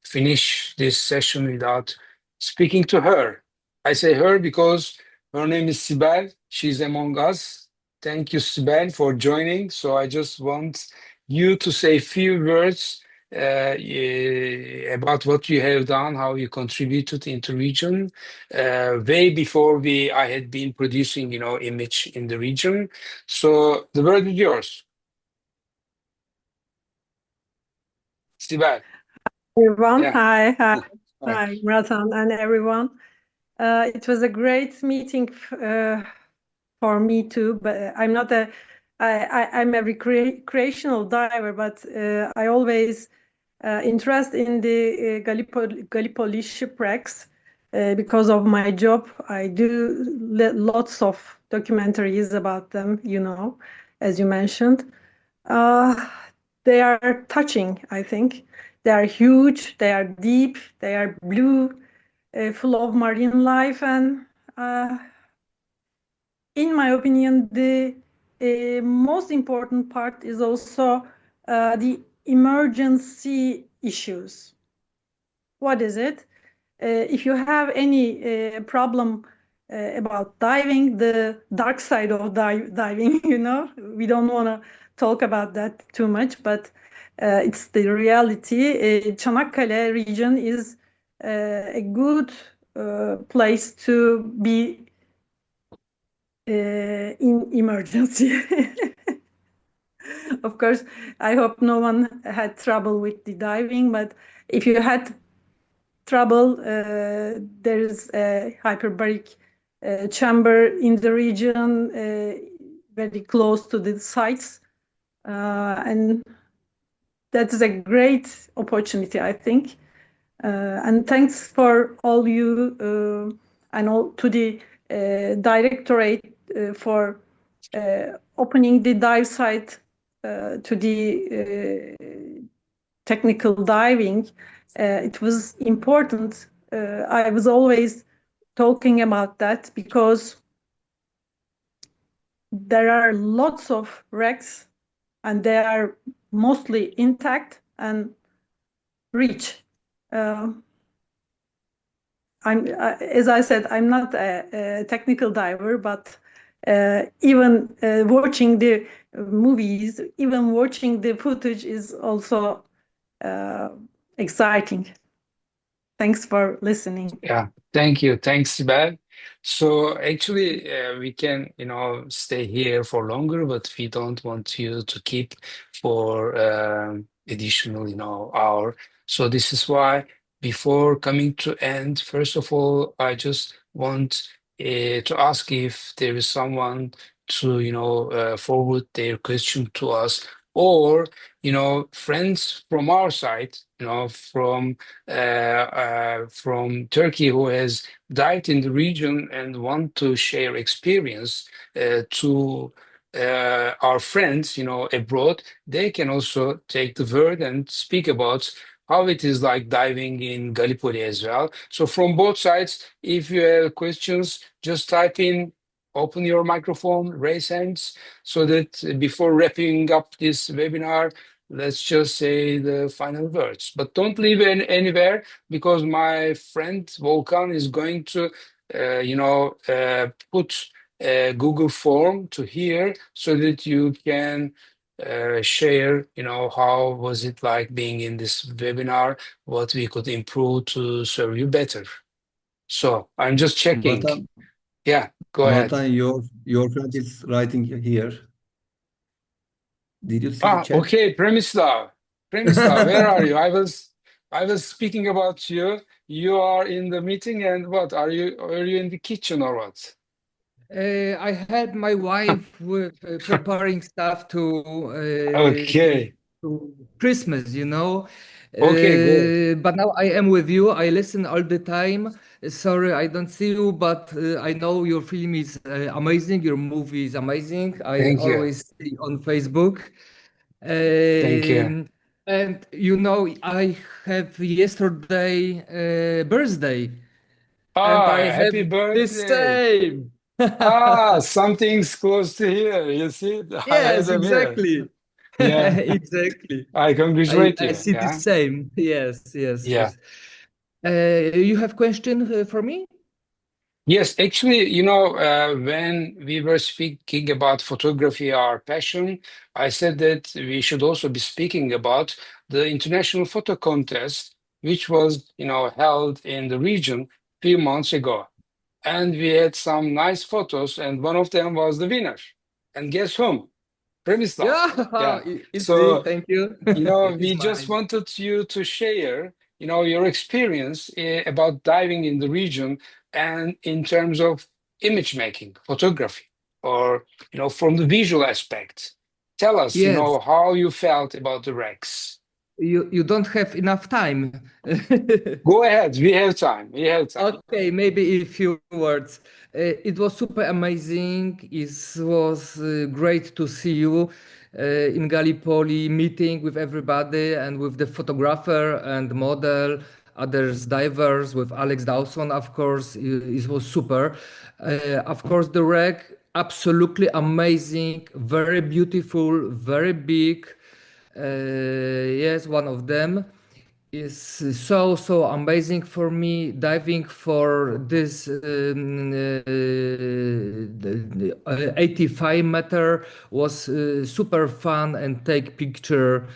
finish this session without speaking to her. I say her because her name is Sibel. She's among us. Thank you, Sibel, for joining. So I just want you to say a few words about what you have done, how you contributed into region, way before I had been producing, image in the region. So the word is yours, Sibel. Everyone, Yeah. hi, hi, Hi. hi, Ratan and everyone. It was a great meeting for me too, but I'm not I'm a recreational diver, but I always interest in the Gallipoli shipwrecks because of my job. I do lots of documentaries about them, as you mentioned. Uh, they are touching, I think. They are huge, they are deep, they are blue, full of marine life, and in my opinion, the most important part is also the emergency issues. What is it? If you have any problem about diving, the dark side of diving, we don't want to talk about that too much, but it's the reality. Çanakkale region is a good place to be in emergency. Of course, I hope no one had trouble with the diving, but if you had trouble, there is a hyperbaric chamber in the region, very close to the sites, and that is a great opportunity, I think. And thanks for all you and all to the directorate for opening the dive site to the technical diving. It was important. I was always talking about that because there are lots of wrecks and they are mostly intact and rich. As I said, I'm not a technical diver, but even watching the movies, even watching the footage is also exciting. Thanks for listening. Yeah, thank you. Thanks, Sibel. So actually, we can, stay here for longer, but we don't want you to keep for additional, hour. So this is why before coming to end, first of all, I just want to ask if there is someone to, forward their question to us, or, friends from our side, from Turkey who has died in the region and want to share experience to our friends, abroad. They can also take the word and speak about how it is like diving in Gallipoli as well. So from both sides, if you have questions, just type in, open your microphone, raise hands, so that before wrapping up this webinar, let's just say the final words. But don't leave anywhere, because my friend Volkan is going to, put a Google form to here so that you can share, how was it like being in this webinar, what we could improve to serve you better. So I'm just checking. Vatan, Yeah, go ahead. Vatan, your friend is writing here. Did you see the chat? Okay, Premislav. Premislav, where are you? I was speaking about you. You are in the meeting, and what are you in the kitchen or what? I help my wife with preparing stuff Okay. to Christmas, Okay, good. But now I am with you. I listen all the time. Sorry, I don't see you, but I know your film is amazing. Your movie is amazing. I Thank you. always see on Facebook. Thank you. And I have yesterday birthday, and I have Happy the birthday. same. Something's close to here. You see, I had Yes, them here. exactly. Yeah, Exactly. I I, congratulate I you. see the Yeah, same. Yes, yes, yeah. yes. You have question for me? Yes, actually, when we were speaking about photography, our passion, I said that we should also be speaking about the international photo contest, which was, held in the region a few months ago. And we had some nice photos, and one of them was the winner. And guess whom? Premislav. Yeah, Yeah. it's me. So, Thank you. It's we just mine. wanted you to share, your experience about diving in the region and in terms of image making, photography, or, from the visual aspect. Tell us, Yes, how you felt about the wrecks. you don't have enough time. Go ahead. We have time. We have time. Okay, maybe a few words. It was super amazing. It was great to see you in Gallipoli, meeting with everybody and with the photographer and model, others divers, with Alex Dawson, of course. It was super. Of course, the wreck, absolutely amazing, very beautiful, very big. Yes, one of them is so amazing for me. Diving for this 85-meter was super fun, and take picture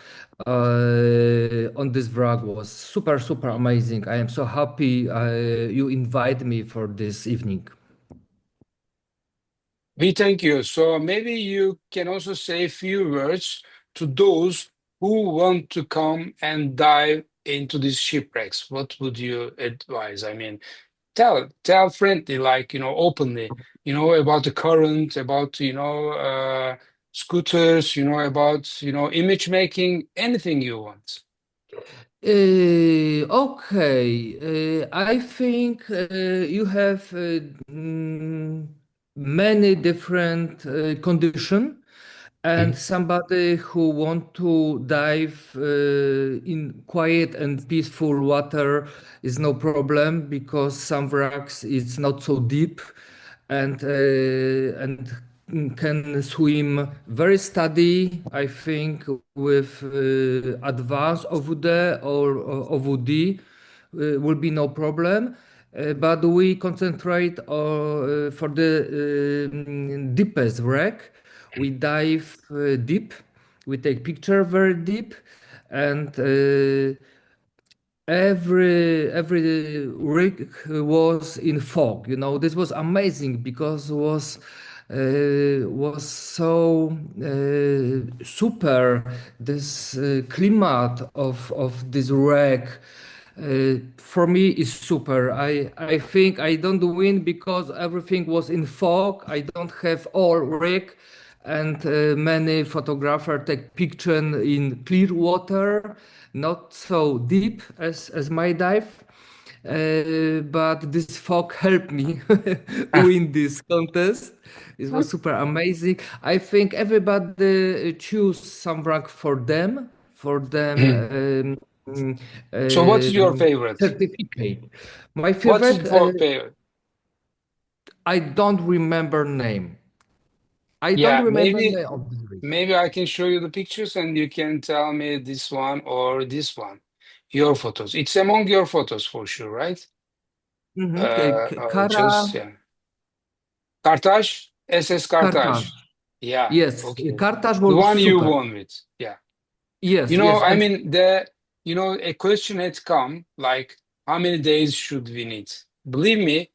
on this wrap was super amazing. I am so happy you invite me for this evening. We thank you. So maybe you can also say a few words to those who want to come and dive into these shipwrecks. What would you advise? I mean, tell friendly, like, openly, about the current, about, scooters, about, image making, anything you want. Okay, I think you have many different condition, and Mhm. somebody who want to dive in quiet and peaceful water is no problem, because some wrecks it's not so deep, and can swim very steady, I think, with advanced OVD or OVD will be no problem. But we concentrate for the deepest wreck. We dive deep, we take picture very deep, and every rig was in fog. This was amazing, because was so super, this climate of this wreck. For me is super. I think I don't win because everything was in fog. I don't have all rig, and many photographers take picture in clear water, not so deep as my dive. But this fog helped me Ah, win this contest. It was super amazing. I think everybody choose some rank for them mhm. So what's your favorite? certificate. My What's favorite, your favorite? I don't remember name. I don't Yeah, remember maybe name of this race. maybe I can show you the pictures and you can tell me this one or this one. Your photos. It's among your photos for sure, right? Kara, Just yeah. Kartaş, SS Kartaş. Kartaş. Yeah, Yes, okay. Kartaş The was one you super. won with. Yeah. Yes, yes, I and mean, a question had come like, how many days should we need? Believe me,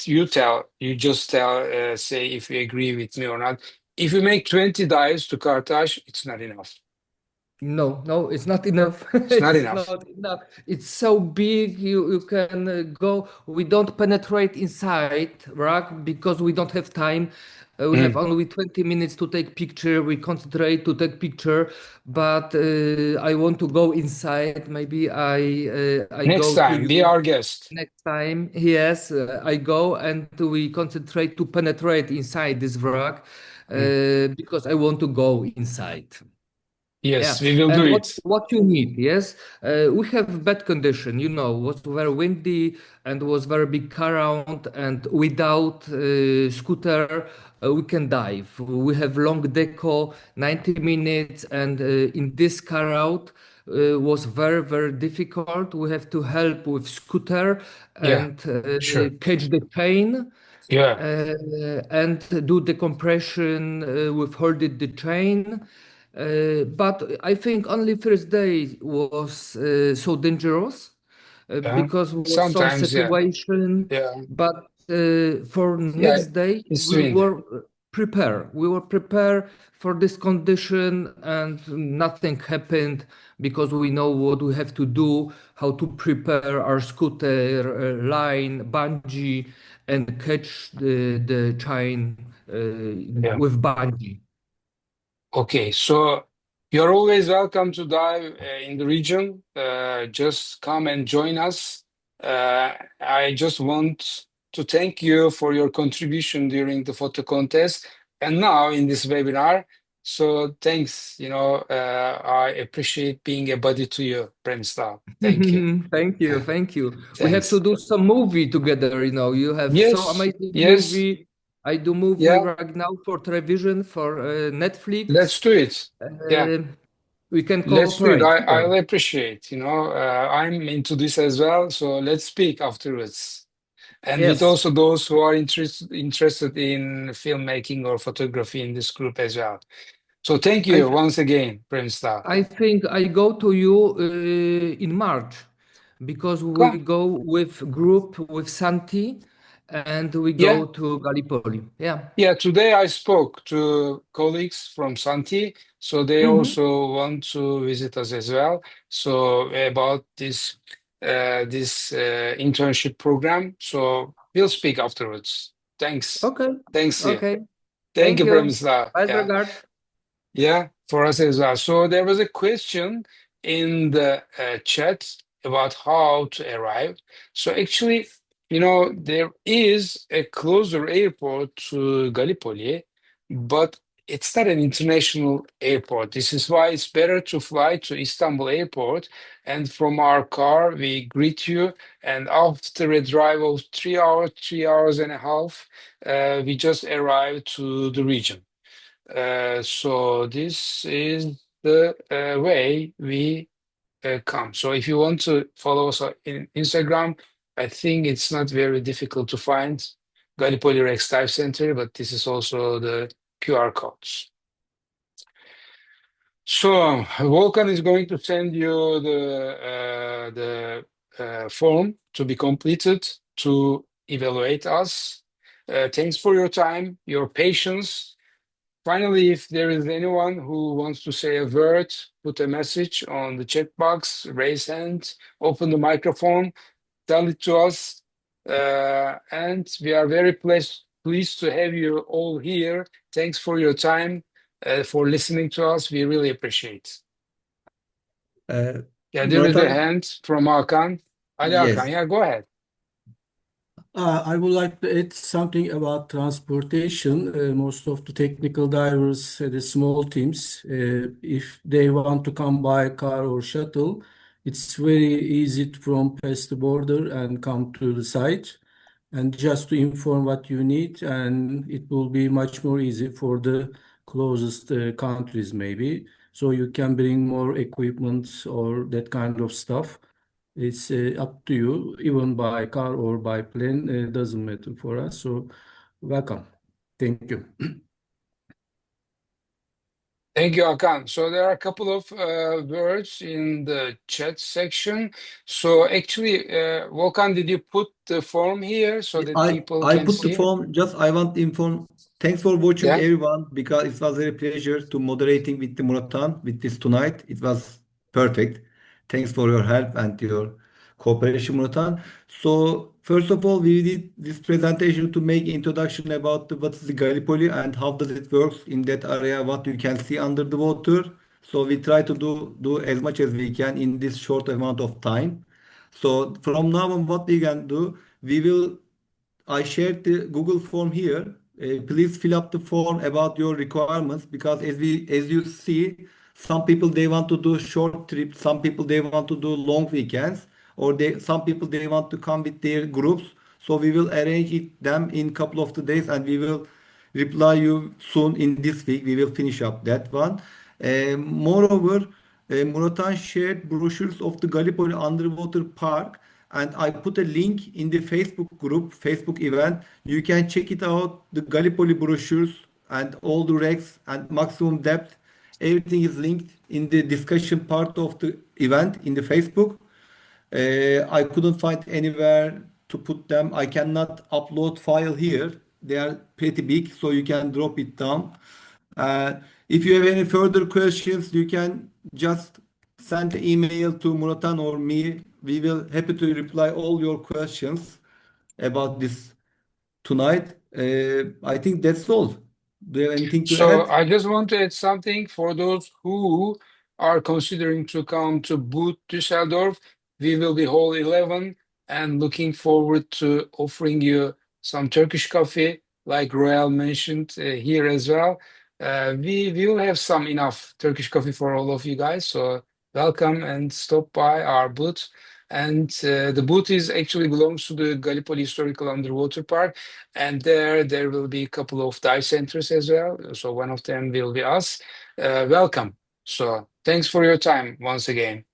you just tell, say if you agree with me or not. If you make 20 dives to Kartaş, it's not enough. no, it's not enough. It's not It's enough. not enough. It's so big. You can go. We don't penetrate inside rock because we don't have time. We have Mm. only 20 minutes to take picture. We concentrate to take picture, but I want to go inside. Maybe I Next go to time, be you our guest. next time. Yes, I go and we concentrate to penetrate inside this rock Mm. because I want to go inside. Yes, Yeah, we will do and it. what you need? Yes, we have bad condition. Was very windy and was very big car around, and without scooter we can dive. We have long deco, 90 minutes, and in this car out was very difficult. We have to help with scooter Yeah, and sure. catch the chain. Yeah. And do the compression with holding the chain. But I think only first day was so dangerous Yeah. because was some Sometimes, yeah. situation. Yeah. But for Yeah. next day It's we wind. were prepared. We were prepared for this condition, and nothing happened because we know what we have to do, how to prepare our scooter, line, bungee, and catch the chain Yeah. with bungee. Okay, so you're always welcome to dive in the region. Just come and join us. I just want to thank you for your contribution during the photo contest and now in this webinar. So thanks, I appreciate being a buddy to you, Premstar. Thank you. Thank you, thank you. We have to Thanks. do some movie together, You have so Yes, amazing yes, movie. I do movie yeah, right now for television, for let's Netflix. do it. Yeah. Uh, we can Let's do it. cooperate. I'll appreciate, I'm into this as well. So let's speak afterwards. And with Yes. also those who are interested in filmmaking or photography in this group as well. So thank I you once again, Premstar. I think I go to you in March because we Come. go with group with Santi and we Yeah. go to Gallipoli. Yeah. Yeah. Today I spoke to colleagues from Santi. So they Mm-hmm. also want to visit us as well. So about this internship program. So we'll speak afterwards. Thanks. Okay. Thanks, dear. Okay. Thank Thank you, you. Premstar. Best Yeah. regards. Yeah, for us as well. So there was a question in the chat about how to arrive. So actually, there is a closer airport to Gallipoli, but it's not an international airport. This is why it's better to fly to Istanbul airport. And from our car, we greet you. And after a drive of 3 hours, 3 hours and a half, we just arrived to the region. So this is the way we come. So if you want to follow us on in Instagram, I think it's not very difficult to find Gallipoli Rex Dive Center, but this is also the QR codes. So Volkan is going to send you the form to be completed to evaluate us. Thanks for your time, your patience. Finally, if there is anyone who wants to say a word, put a message on the chat box, raise hand, open the microphone, tell it to us. And we are very pleased to have you all here. Thanks for your time, for listening to us. We really appreciate. Yeah, there is a Murat, hand from Hakan. Ali Hakan, yes. yeah, go ahead. I would like to add something about transportation. Most of the technical divers, the small teams, if they want to come by car or shuttle, it's very easy from past the border and come to the site. And just to inform what you need, and it will be much more easy for the closest countries, maybe. So you can bring more equipment or that kind of stuff. It's up to you, even by car or by plane, doesn't matter for us. So welcome. Thank you. Thank you, Hakan. So there are a couple of words in the chat section. So actually, Volkan, did you put the form here so that I people I can put the see? form. Just I want to inform. Thanks for watching, Yeah. everyone, because it was a pleasure to moderating with the Muratan with this tonight. It was perfect. Thanks for your help and your cooperation, Muratan. So first of all, we did this presentation to make introduction about what is the Gallipoli and how does it works in that area, what you can see under the water. So we try to do as much as we can in this short amount of time. So from now on, what we can do, we will I shared the Google form here. Please fill up the form about your requirements because as you see, some people they want to do short trips, some people they want to do long weekends, or some people they want to come with their groups. So we will arrange them in couple of the days, and we will reply you soon in this week. We will finish up that one. Moreover, Muratan shared brochures of the Gallipoli Underwater Park, and I put a link in the Facebook group, Facebook event. You can check it out, the Gallipoli brochures and all the wrecks and maximum depth Everything is linked in the discussion part of the event in the Facebook. I couldn't find anywhere to put them. I cannot upload file here. They are pretty big, so you can drop it down. If you have any further questions, you can just send the email to Muratan or me. We will happy to reply all your questions about this tonight. I think that's all. Do you have anything to So add? I just want to add something for those who are considering to come to Boot Düsseldorf. We will be Hall 11 and looking forward to offering you some Turkish coffee, like Royal mentioned here as well. We will have some enough Turkish coffee for all of you guys. So welcome and stop by our booth. And the booth is actually belongs to the Gallipoli Historical Underwater Park. And there will be a couple of dive centers as well. So one of them will be us. Welcome. So thanks for your time once again.